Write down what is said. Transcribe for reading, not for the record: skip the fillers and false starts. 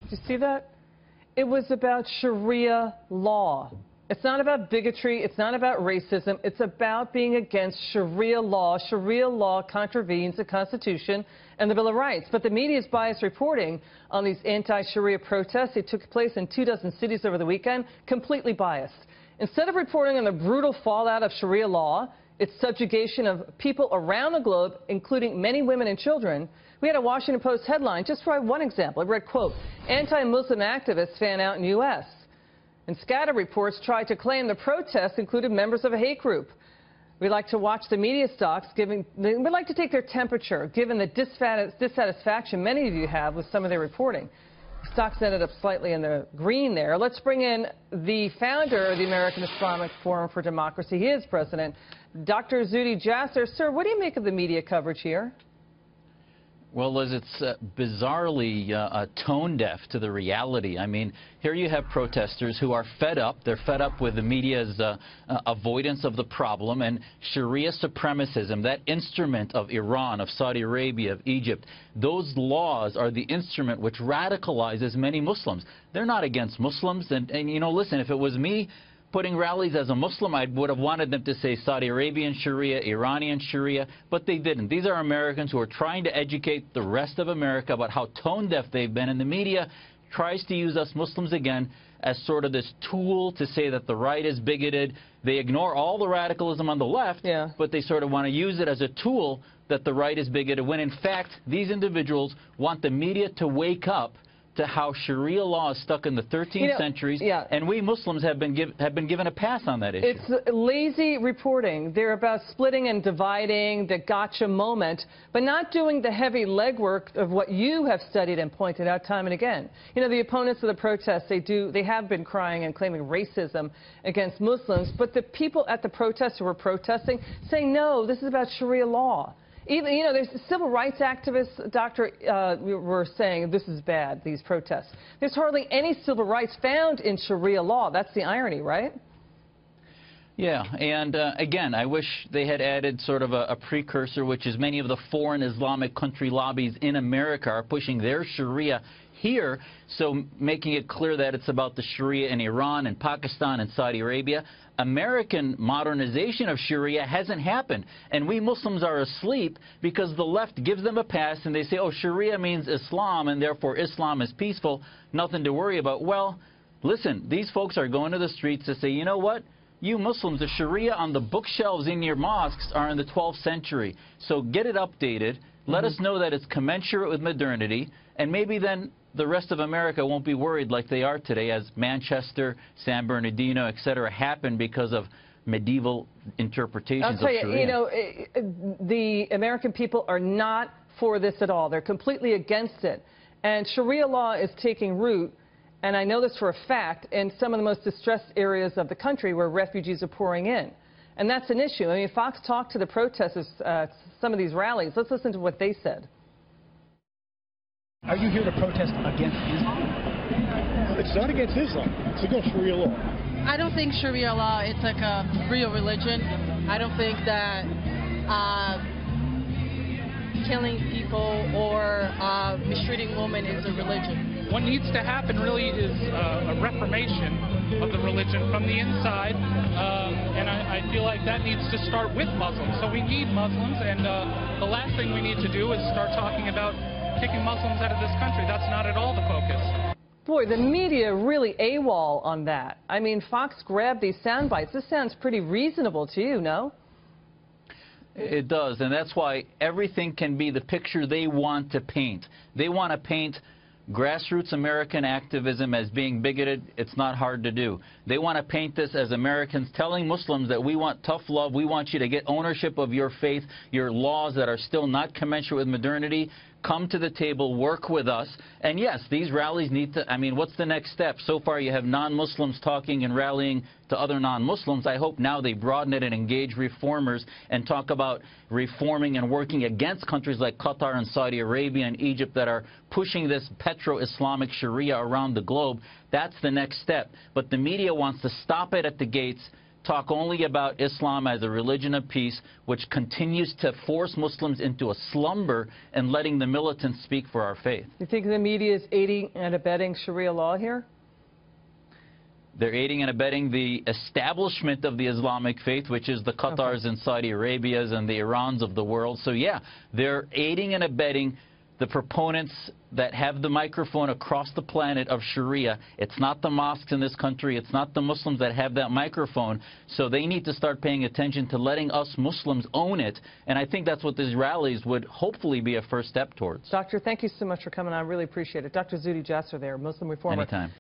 Did you see that? It was about Sharia law. It's not about bigotry. It's not about racism. It's about being against Sharia law. Sharia law contravenes the Constitution and the Bill of Rights. But the media's biased reporting on these anti-Sharia protests, they took place in 24 cities over the weekend, completely biased. Instead of reporting on the brutal fallout of Sharia law, its subjugation of people around the globe, including many women and children, we had a Washington Post headline, just for one example. It read, quote, anti-Muslim activists fan out in U.S. And scatter reports tried to claim the protests included members of a hate group. We like to watch the media stocks, we'd like to take their temperature, given the dissatisfaction many of you have with some of their reporting. Stocks ended up slightly in the green there. Let's bring in the founder of the American Islamic Forum for Democracy. He is president, Dr. Zuhdi Jasser. Sir, what do you make of the media coverage here? Well, Liz, it's bizarrely tone deaf to the reality. I mean, here you have protesters who are fed up. They're fed up with the media's avoidance of the problem and Sharia supremacism, that instrument of Iran, of Saudi Arabia, of Egypt. Those laws are the instrument which radicalizes many Muslims. They're not against Muslims. And you know, listen, if it was me putting rallies as a Muslim, I would have wanted them to say Saudi Arabian Sharia, Iranian Sharia, but they didn't. These are Americans who are trying to educate the rest of America about how tone deaf they've been, and the media tries to use us Muslims again as sort of this tool to say that the right is bigoted. They ignore all the radicalism on the left, but they sort of want to use it as a tool that the right is bigoted, when in fact these individuals want the media to wake up to how Sharia law is stuck in the 13th centuries, and we Muslims have been given a pass on that issue. It's lazy reporting. They're about splitting and dividing, the gotcha moment, but not doing the heavy legwork of what you have studied and pointed out time and again. You know, the opponents of the protests, they have been crying and claiming racism against Muslims, but the people at the protests who were protesting saying, no, this is about Sharia law. Even, you know, there's civil rights activists, Doctor, were saying this is bad, these protests. There's hardly any civil rights found in Sharia law. That's the irony, right? Yeah, and again, I wish they had added sort of a precursor, which is many of the foreign Islamic country lobbies in America are pushing their Sharia here, so making it clear that it's about the Sharia in Iran and Pakistan and Saudi Arabia. American modernization of Sharia hasn't happened, and we Muslims are asleep because the left gives them a pass and they say, oh, Sharia means Islam and therefore Islam is peaceful, nothing to worry about. Well, listen, these folks are going to the streets to say, you know what? You Muslims, the Sharia on the bookshelves in your mosques are in the 12th century, so get it updated. Let us know that it's commensurate with modernity, and maybe then the rest of America won't be worried like they are today, as Manchester, San Bernardino, etc. happened because of medieval interpretations of Sharia. I'll tell you, you know, the American people are not for this at all. They're completely against it. And Sharia law is taking root, and I know this for a fact, in some of the most distressed areas of the country where refugees are pouring in. And that's an issue. I mean, Fox talked to the protesters at some of these rallies. Let's listen to what they said. Are you here to protest against Islam? It's not against Islam. It's against Sharia law. I don't think Sharia law is like a real religion. I don't think that killing people or mistreating women is a religion. What needs to happen really is a reformation of the religion from the inside, and I feel like that needs to start with Muslims. So we need Muslims, and the last thing we need to do is start talking about kicking Muslims out of this country. That's not at all the focus. Boy, the media really AWOL on that. I mean, Fox grabbed these sound bites. This sounds pretty reasonable to you, no? It does, and that's why everything can be the picture they want to paint. They want to paint grassroots American activism as being bigoted. It's not hard to do. They want to paint this as Americans telling Muslims that we want tough love, we want you to get ownership of your faith, your laws that are still not commensurate with modernity. Come to the table, work with us. And yes, these rallies need to, I mean, what's the next step? So far you have non-Muslims talking and rallying to other non-Muslims. I hope now they broaden it and engage reformers and talk about reforming and working against countries like Qatar and Saudi Arabia and Egypt that are pushing this petro-Islamic Sharia around the globe. That's the next step. But the media wants to stop it at the gates, talk only about Islam as a religion of peace, which continues to force Muslims into a slumber and letting the militants speak for our faith. You think the media is aiding and abetting Sharia law here? They're aiding and abetting the establishment of the Islamic faith, which is the Qatars and Saudi Arabias and the Irans of the world. So, yeah, they're aiding and abetting the proponents that have the microphone across the planet of Sharia. It's not the mosques in this country. It's not the Muslims that have that microphone. So they need to start paying attention to letting us Muslims own it. And I think that's what these rallies would hopefully be a first step towards. Doctor, thank you so much for coming on. I really appreciate it. Dr. Zuhdi Jasser there, Muslim reformer. Anytime.